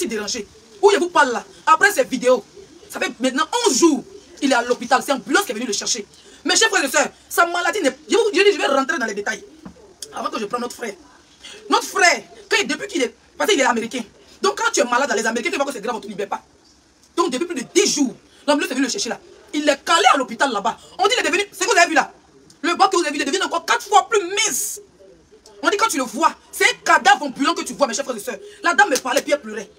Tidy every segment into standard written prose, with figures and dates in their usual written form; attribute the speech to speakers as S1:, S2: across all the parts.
S1: aussi dérangé. Où je vous parle là, après cette vidéo, ça fait maintenant 11 jours, il est à l'hôpital. C'est ambulance qui est venue le chercher. Mes chers frères et sœurs, sa maladie n'est... Je vais rentrer dans les détails. Avant que je prenne notre frère. Notre frère, depuis qu'il est... Parce qu'il est américain. Donc quand tu es malade dans les Américains, tu vois que c'est grave, on ne te libère pas. Donc depuis plus de 10 jours, l'ambulance est venue le chercher là. Il est calé à l'hôpital là-bas. On dit qu'il est devenu... C'est ce que vous avez vu là. Le bas que vous avez vu, il est devenu encore 4 fois plus mince. On dit quand tu le vois, c'est un cadavre ambulant que tu vois, mes chers frères et sœurs. La dame me parlait puis elle pleurait.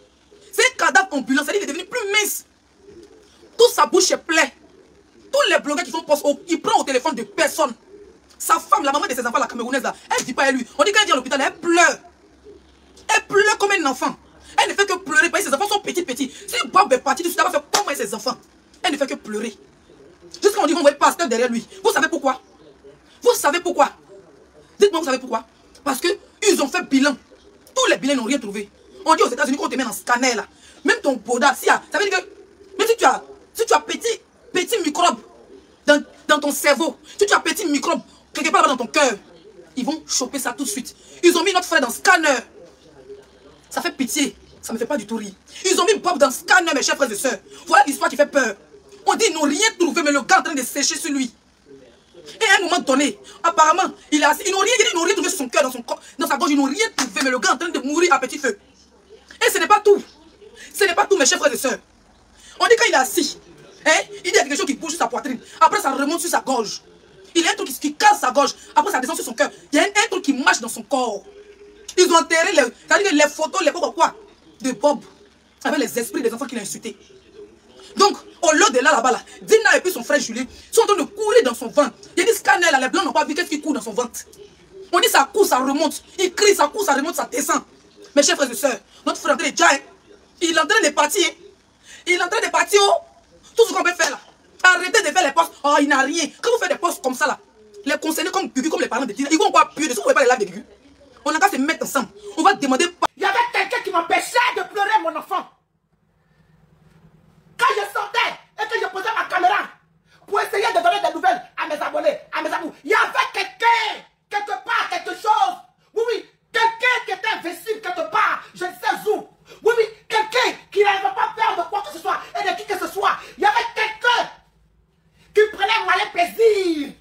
S1: C'est un cadavre ambulant, c'est-à-dire qu'il est devenu plus mince. Toute sa bouche est pleine. Tous les blogueurs qui font poste, il prend au téléphone de personne. Sa femme, la maman de ses enfants, la camerounaise là, elle ne dit pas à lui. On dit qu'elle vient à l'hôpital, elle pleure. Elle pleure comme un enfant. Elle ne fait que pleurer parce que ses enfants sont petits. Si Bob est parti, elle va faire comment ses enfants. Elle ne fait que pleurer. Jusqu'à on dit qu'on voit le pasteur derrière lui. Vous savez pourquoi? Vous savez pourquoi? Dites-moi, vous savez pourquoi? Parce qu'ils ont fait bilan. Tous les bilans n'ont rien trouvé. On dit aux États-Unis qu'on te met dans scanner là. Même ton poda, ça veut dire que même si tu as petit microbe dans ton cerveau, si tu as petit microbe quelque part dans ton cœur, ils vont choper ça tout de suite. Ils ont mis notre frère dans scanner. Ça fait pitié. Ça ne me fait pas du tout rire. Ils ont mis Bob dans scanner, mes chers frères et sœurs. Voilà l'histoire qui fait peur. On dit qu'ils n'ont rien trouvé, mais le gars est en train de sécher sur lui. Et à un moment donné, apparemment, ils n'ont rien trouvé sur son cœur, dans son corps, dans sa gorge, ils n'ont rien trouvé, mais le gars est en train de mourir à petit feu. Et ce n'est pas tout. Ce n'est pas tout, mes chers frères et sœurs. On dit quand il est assis, hein, il y a quelque chose qui bouge sur sa poitrine. Après, ça remonte sur sa gorge. Il y a un truc qui casse sa gorge. Après, ça descend sur son cœur. Il y a un truc qui marche dans son corps. Ils ont enterré les photos, les quoi, de Bob, avec les esprits des enfants qu'il a insultés. Donc, au lieu de là-bas, là, Dina et puis son frère Julien sont en train de courir dans son ventre. Il y a des scanners là, les blancs n'ont pas vu qu'est-ce qui court dans son ventre. On dit ça court, ça remonte. Il crie, ça court, ça remonte, ça descend. Mes chers frères et sœurs, notre frère est déjà, il est en train de partir. Il est en train de partir. Tout ce qu'on peut faire là. Arrêtez de faire les postes. Oh, il n'a rien. Quand vous faites des postes comme ça là, les conseillers comme Gugu, comme les parents de Dina, ils vont encore appuyer dessus. Vous ne pouvez pas les lives de Gugu. On n'a qu'à se mettre ensemble. On va demander.
S2: Il y avait quelqu'un qui m'empêchait de pleurer, mon enfant. Quand je sortais et que je posais ma caméra pour essayer de donner des nouvelles à mes abonnés, à mes amours, il y avait quelqu'un, quelque part, quelque chose. Oui, oui, quelqu'un qui était invincible quelque part, je ne sais où. Oui, oui, quelqu'un qui n'arrivait pas à faire de quoi que ce soit et de qui que ce soit. Il y avait quelqu'un qui prenait moyen plaisir.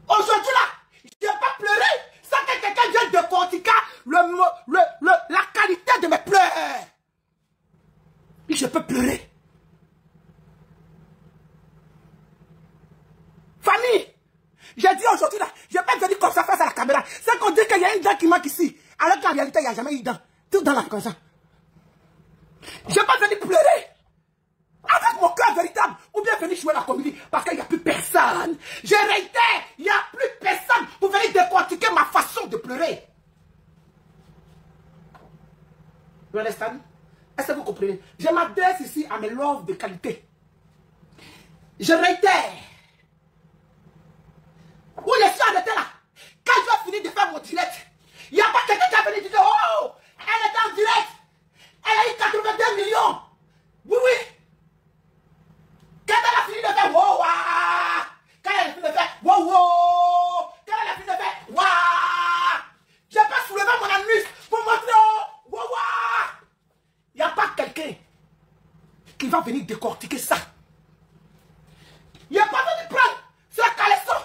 S2: Aujourd'hui là, je n'ai pas pleuré sans que quelqu'un vienne décortiquer la qualité de mes pleurs. Je peux pleurer. Famille, j'ai dit aujourd'hui là, je n'ai pas venu comme ça face à la caméra. C'est qu'on dit qu'il y a une dent qui manque ici. Alors qu'en réalité, il n'y a jamais eu de dent. Tout dans la comme ça. Je n'ai pas venu pleurer. Avec mon cœur véritable. Ou bien venir jouer la comédie. Parce qu'il n'y a plus personne. Je réitère, il n'y a plus personne pour venir décortiquer ma façon de pleurer. Vous understand? Est-ce que vous comprenez? Je m'adresse ici à mes loves de qualité. Je réitère. Où je suis arrêté là? Quand je vais finir de faire mon direct, il n'y a pas quelqu'un qui a venu dire oh, elle est en direct. Elle a eu 82 millions. Oui, oui. Quand elle a fini de faire wow, wow. Quand elle a fini de faire wow, wow. Quand elle a fini de faire wow. Je peux soulever mon anus pour montrer oh, wow, wow. Il n'y a pas quelqu'un qui va venir décortiquer ça. Il n'y a pas venu prendre ce caleçon,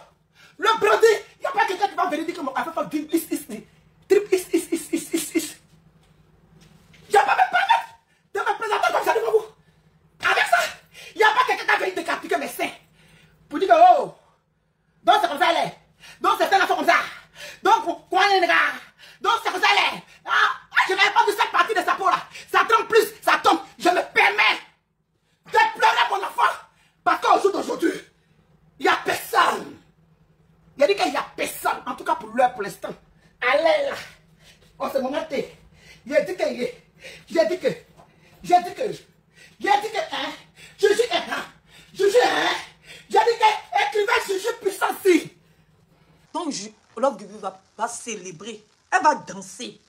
S2: le brandy. Il n'y a pas quelqu'un qui va venir dire que mon affaire trip is. Je ne peux pas me permettre de me présenter comme ça devant vous. Avec ça, il n'y a pas quelqu'un qui va venir décortiquer mes seins. Pour dire que oh, donc c'est comme ça, elle est. Donc c'est un enfant comme ça. Donc, quoi, les gars? Donc c'est comme ça, elle est. Ah, je n'avais pas vu cette partie de sa peau là. Ça tombe plus, ça tombe. Je me permets de pleurer mon enfant. Parce qu'au jour d'aujourd'hui, il n'y a personne. Il a dit qu'il n'y a personne. En tout cas pour l'heure, pour l'instant. Allez là. On se moment. Il a dit que. J'ai dit que. Hein. Je suis hein. J'ai dit que. Écrivain, je suis puissant si.
S1: Donc, Love Gugu va célébrer. Elle va danser.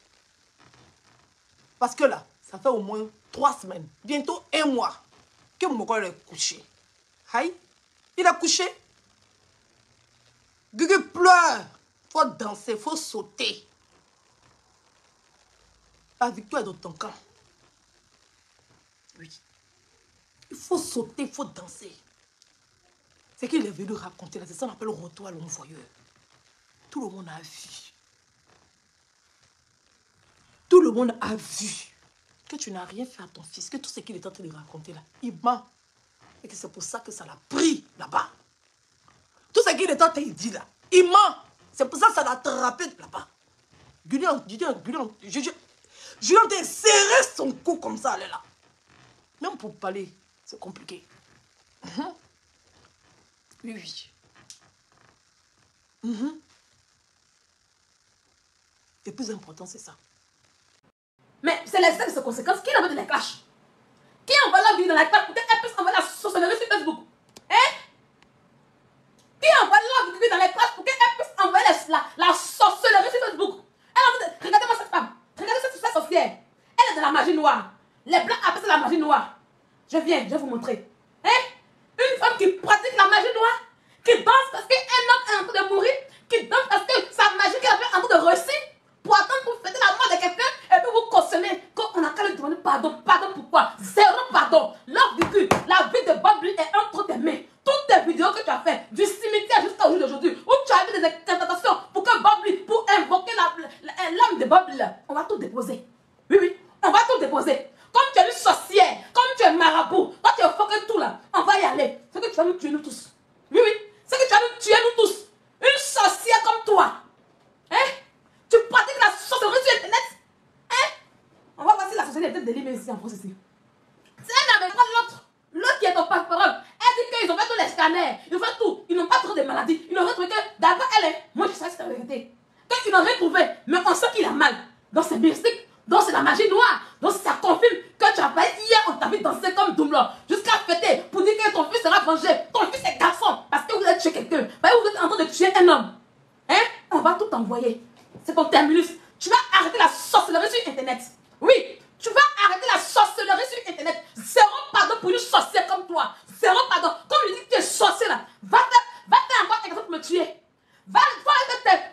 S1: Parce que là, ça fait au moins 3 semaines, bientôt 1 mois, que mon corps est couché. Aïe, il a couché. Gugu pleure. Faut danser, faut sauter. La victoire est dans ton camp. Oui. Il faut sauter, il faut danser. C'est qu'il est venu raconter là, c'est ça qu'on appelle retour à l'envoyeur. Tout le monde a vu. Tout le monde a vu que tu n'as rien fait à ton fils, que tout ce qu'il est en train de raconter là, il ment. Et que c'est pour ça que ça l'a pris là-bas. Tout ce qu'il est en train de dire là, il ment. C'est pour ça que ça l'a attrapé là-bas. Julien t'a serré son cou comme ça, elle est là. Même pour parler, c'est compliqué. Oui, oui. Le plus important, c'est ça.
S2: Mais c'est les ses conséquences. Qui envoie de la clash? Qui envoie la vie dans la clash pour qu'elle puisse envoyer la sorcellerie sur Facebook? Hein? Qui envoie la vie dans la clash pour qu'elle puisse envoyer la sorcellerie sur Facebook? Regardez-moi cette femme. Regardez cette sorcière. Elle est de la magie noire. Les blancs appellent ça la magie noire. Je vais vous montrer. Hein? Une femme qui pratique la magie noire, qui danse parce qu'un homme est en train de mourir, qui danse parce que sa magie qu'elle avait en train de réussir, pour attendre pour fêter la mort de quelqu'un, et puis vous cautionner quand on a qu'à lui demander pardon. Pardon pourquoi? Zéro pardon. L'ordre du cul, la vie de Bob Lee est entre tes mains. Toutes tes vidéos que tu as fait, du cimetière jusqu'à aujourd'hui d'aujourd'hui, où tu as vu des tentations pour que Bob Lee, pour invoquer l'âme de Bob Lee, on va tout déposer. Oui, oui, on va tout déposer. Comme tu es une sorcière, comme tu es marabout, toi tu es fucking tout là, on va y aller. C'est que tu vas nous tuer nous tous. Oui, oui, c'est que tu vas nous tuer nous tous. Une sorcière comme toi. Hein? Tu pratiques la sorcellerie sur Internet? Hein? On va voir si la sorcellerie est délivrée ici en France ici. C'est un avec l'autre. L'autre qui est ton parole. Elle dit qu'ils ont fait tous les scanners. Ils ont fait tout. Ils n'ont pas trouvé de maladie. Ils n'ont retrouvé que d'abord elle est. Moi je sais que c'est la vérité. Quand ils n'ont rien trouvé, mais on sait qu'il a mal. Donc c'est mystique. Donc c'est la magie noire. Donc ça confirme que tu as pas hier, on t'a vu danser comme Doublon. Jusqu'à fêter pour dire que ton fils sera vengé. Ton fils est garçon. Parce que vous avez tué quelqu'un. Parce que vous êtes en train de tuer un homme. Hein? On va tout envoyer. C'est ton terminus. Tu vas arrêter la sorcellerie sur Internet. Oui, tu vas arrêter la sorcellerie sur Internet. Zéro pardon pour une sorcière comme toi. Zéro pardon. Comme je dis que tu es sorcière là, va faire encore quelque chose pour me tuer. Va avec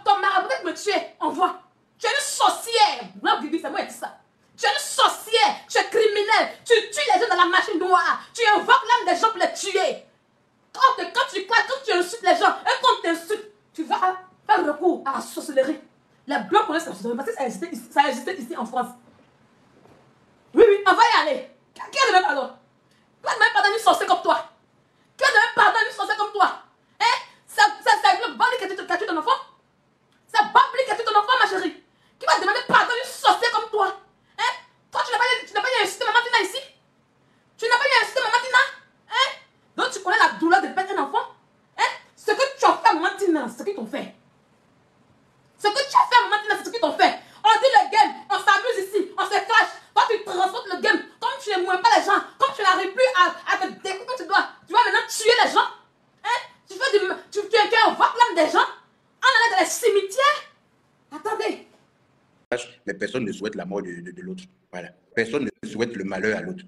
S2: ton marabout pour me tuer. On voit. Tu es une sorcière. Non, Bibi, c'est moi qui dis ça. Tu es une sorcière. Tu es criminel. Tu tues les gens dans la machine noire. Tu invoques l'âme des gens pour les tuer. Quand tu insultes les gens, et quand tu insultes, tu vas faire recours à la sorcellerie. Les blancs connaissent la sorcellerie parce que ça existait ici en France. Oui, oui, on va y aller. Qui a donné pardon? Qui a donné pardon à une sorcière comme toi? Qui a donné pardon à une sorcière comme toi? Hein? C'est le bandit qui a tué ton enfant? C'est Babli qui a tué ton enfant, ma chérie? Qui va demander pardon à une sorcière comme toi? Hein? Toi, tu n'as pas eu insulté Maman Tina ici? Tu n'as pas eu insulté Maman Tina? Hein? Donc tu connais la douleur de perdre un enfant? Hein? Ce que tu as fait à Maman Tina, c'est ce qu'ils t'ont fait. Ce que tu as fait à Maman Tina, c'est ce qu'ils t'ont fait. On dit le game, on s'amuse ici, on se clash. Toi, tu transportes le game. Comme tu n'aimes pas les gens, comme tu n'arrives plus à te découper comme tu dois, tu vas maintenant tuer les gens. Hein? Tu invoques l'âme des gens. On allait dans les cimetières. Attendez.
S3: Mais personne ne souhaite la mort de l'autre. Voilà. Personne ne souhaite le malheur à l'autre.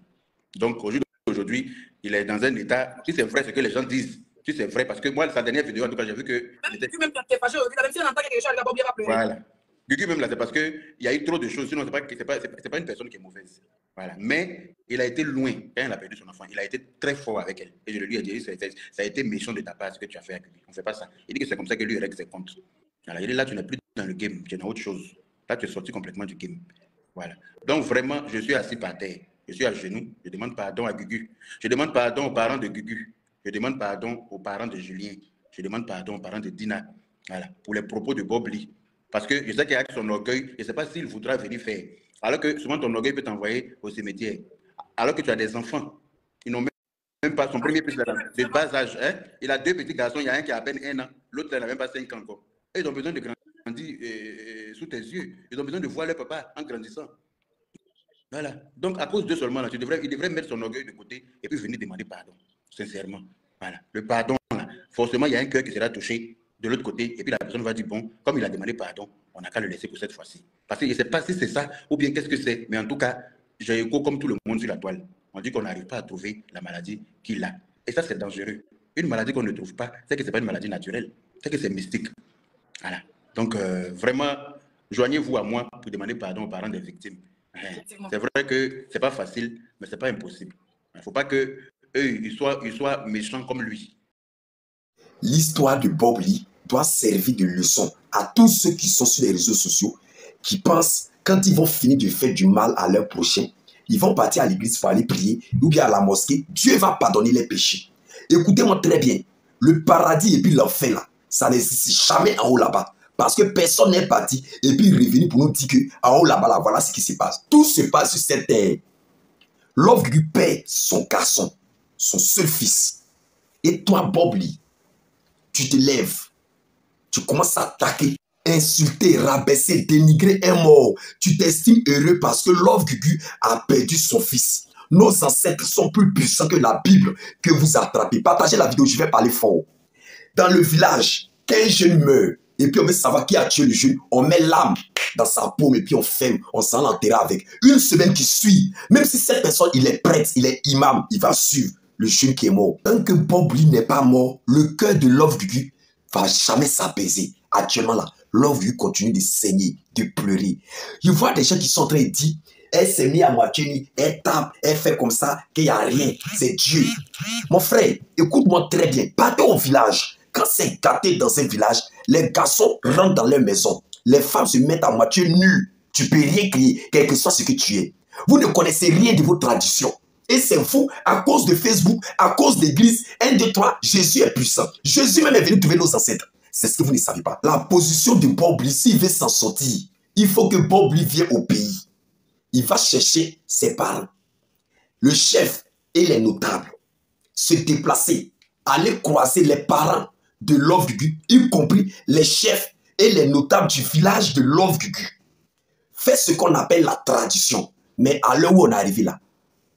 S3: Donc, aujourd'hui, il est dans un état, si c'est vrai ce que les gens disent, si c'est vrai, parce que moi, sa dernière vidéo, en tout cas, j'ai vu que...
S1: Même tu es fâché aujourd'hui, même si on entend quelque chose, elle va pas pleurer.
S3: Voilà. Gugu même là, c'est parce qu'il y a eu trop de choses, sinon c'est pas une personne qui est mauvaise. Voilà. Mais il a été loin, quand il a perdu son enfant, il a été très fort avec elle. Et je lui ai dit, ça a été méchant de ta part ce que tu as fait avec lui. On ne fait pas ça. Il dit que c'est comme ça que lui règle ses comptes. Voilà. Il est là, tu n'es plus dans le game, tu es dans autre chose. Là, tu es sorti complètement du game. Voilà. Donc vraiment, je suis assis par terre. Je suis à genoux. Je demande pardon à Gugu. Je demande pardon aux parents de Gugu. Je demande pardon aux parents de Julien. Je demande pardon aux parents de Dina. Voilà. Pour les propos de Bob Lee. Parce que je sais qu'il y a son orgueil. Je ne sais pas s'il voudra venir faire. Alors que souvent ton orgueil peut t'envoyer au cimetière. Alors que tu as des enfants. Ils n'ont même pas son premier fils de bas âge. Hein? Il a 2 petits garçons. Il y a un qui a à peine 1 an. L'autre n'a même pas 5 ans encore. Et ils ont besoin de grandir sous tes yeux. Ils ont besoin de voir leur papa en grandissant. Voilà. Donc, à cause de seulement, là, il devrait mettre son orgueil de côté et puis venir demander pardon. Sincèrement. Voilà. Le pardon, là, forcément, il y a un cœur qui sera touché de l'autre côté et puis la personne va dire, bon, comme il a demandé pardon, on n'a qu'à le laisser pour cette fois-ci. Parce que je ne sais pas si c'est ça ou bien qu'est-ce que c'est, mais en tout cas, j'ai écho comme tout le monde sur la toile. On dit qu'on n'arrive pas à trouver la maladie qu'il a. Et ça, c'est dangereux. Une maladie qu'on ne trouve pas, c'est que ce n'est pas une maladie naturelle. C'est que c'est mystique. Voilà. Donc, vraiment, joignez-vous à moi pour demander pardon aux parents des victimes.
S1: Effectivement.
S3: C'est vrai que c'est pas facile, mais c'est pas impossible. Il ne faut pas que eux, ils soient méchants comme lui.
S4: L'histoire de Bob Lee doit servir de leçon à tous ceux qui sont sur les réseaux sociaux, qui pensent, quand ils vont finir de faire du mal à leur prochain, ils vont partir à l'église pour aller prier, ou bien à la mosquée, Dieu va pardonner les péchés. Écoutez-moi très bien, le paradis et puis l'enfer là, ça n'existe jamais en haut là-bas. Parce que personne n'est parti et puis revenu pour nous dire qu'en haut là-bas, là, voilà ce qui se passe. Tout se passe sur cette terre. Love Gugu perd son garçon, son seul fils. Et toi, Bob Lee, tu te lèves, tu commences à attaquer, insulter, rabaisser, dénigrer un mort. Tu t'estimes heureux parce que Love Gugu a perdu son fils. Nos ancêtres sont plus puissants que la Bible que vous attrapez. Partagez la vidéo, je vais parler fort. Dans le village, quand un jeune meurt, et puis on veut savoir qui a tué le jeune, on met l'âme dans sa paume et puis on ferme, on s'en enterre avec. Une semaine qui suit, même si cette personne, il est prêtre, il est imam, il va suivre le jeune qui est mort. Tant que Bob Lee n'est pas mort, le cœur de Love Gugu va jamais s'apaiser. Actuellement là, Love Gugu continue de saigner, de pleurer. Je vois des gens qui sont en train de dire, elle s'est mise à moitié nue, elle tape, elle fait comme ça, qu'il n'y a rien, c'est Dieu. Mon frère, écoute-moi très bien, partez au village. Quand c'est gâté dans un village, les garçons rentrent dans leur maison. Les femmes se mettent à moitié nues. Tu peux rien crier, quel que soit ce que tu es. Vous ne connaissez rien de vos traditions. Et c'est fou, à cause de Facebook, à cause d'église, 1, 2, 3, Jésus est puissant. Jésus même est venu trouver nos ancêtres. C'est ce que vous ne savez pas. La position de Bob Lee, s'il veut s'en sortir, il faut que Bob Lee vienne au pays. Il va chercher ses parents, le chef et les notables, se déplacer, aller croiser les parents de Love Gugu, y compris les chefs et les notables du village de Love Gugu. Fait ce qu'on appelle la tradition. Mais à l'heure où on est arrivé là,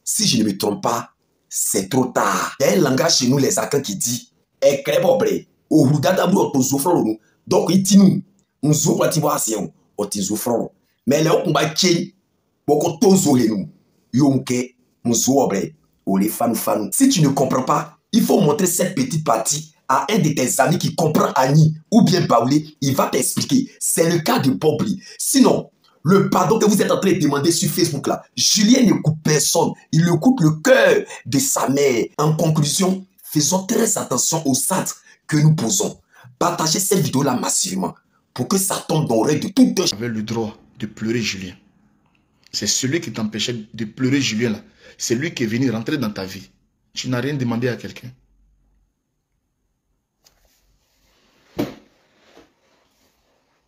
S4: si je ne me trompe pas, c'est trop tard. Il y a un langage chez nous, les Akans, qui dit « Eh, crèbobre, au roudadabou, on te zoufron, donc il dit nous, on zoufron, on te zoufron. Mais les autres, on va dire, beaucoup de zoufron, nous, yonke, on zoufron, ou les fans. Si tu ne comprends pas, il faut montrer cette petite partie à un de tes amis qui comprend Annie ou bien Baoulé, il va t'expliquer. C'est le cas de Bob Lee. Sinon, le pardon que vous êtes en train de demander sur Facebook là, Julien n'écoute personne. Il écoute le cœur de sa mère. En conclusion, faisons très attention aux actes que nous posons. Partagez cette vidéo là massivement pour que ça tombe dans l'oreille de tout un.
S5: J'avais le droit de pleurer Julien. C'est celui qui t'empêchait de pleurer Julien là. C'est lui qui est venu rentrer dans ta vie. Tu n'as rien demandé à quelqu'un.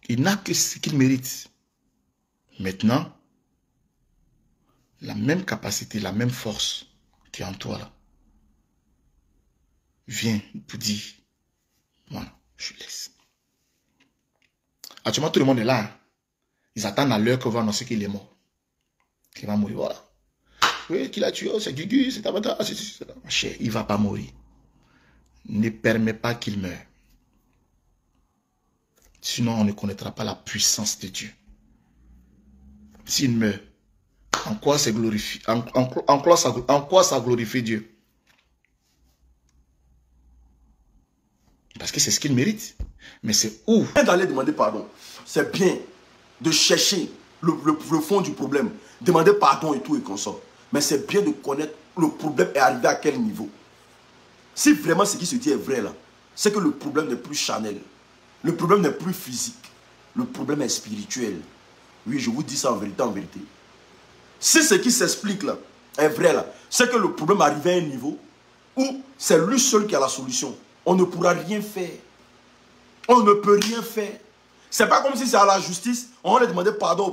S5: Il n'a que ce qu'il mérite. Maintenant, la même capacité, la même force qui est en toi là, vient pour dire, voilà, je laisse. Actuellement, tout le monde est là. Hein. Ils attendent à l'heure qu'on va annoncer qu'il est mort. Qu'il va mourir, voilà. Oui, qu'il a tué, c'est Gugu, c'est Tabata, c'est ça. Il ne va pas mourir. Ne permets pas qu'il meure. Sinon, on ne connaîtra pas la puissance de Dieu. S'il meurt, en quoi ça glorifie, en quoi ça glorifie Dieu? Parce que c'est ce qu'il mérite. Mais c'est où?
S2: D'aller demander pardon, c'est bien de chercher le fond du problème. Demander pardon et tout et comme ça. Mais c'est bien de connaître le problème est arrivé à quel niveau. Si vraiment ce qui se dit est vrai là, c'est que le problème n'est plus charnel. Le problème n'est plus physique. Le problème est spirituel. Oui, je vous dis ça en vérité, en vérité. Si ce qui s'explique là est vrai là, c'est que le problème arrive à un niveau où c'est lui seul qui a la solution. On ne pourra rien faire. On ne peut rien faire. C'est pas comme si c'est à la justice, on allait demander pardon au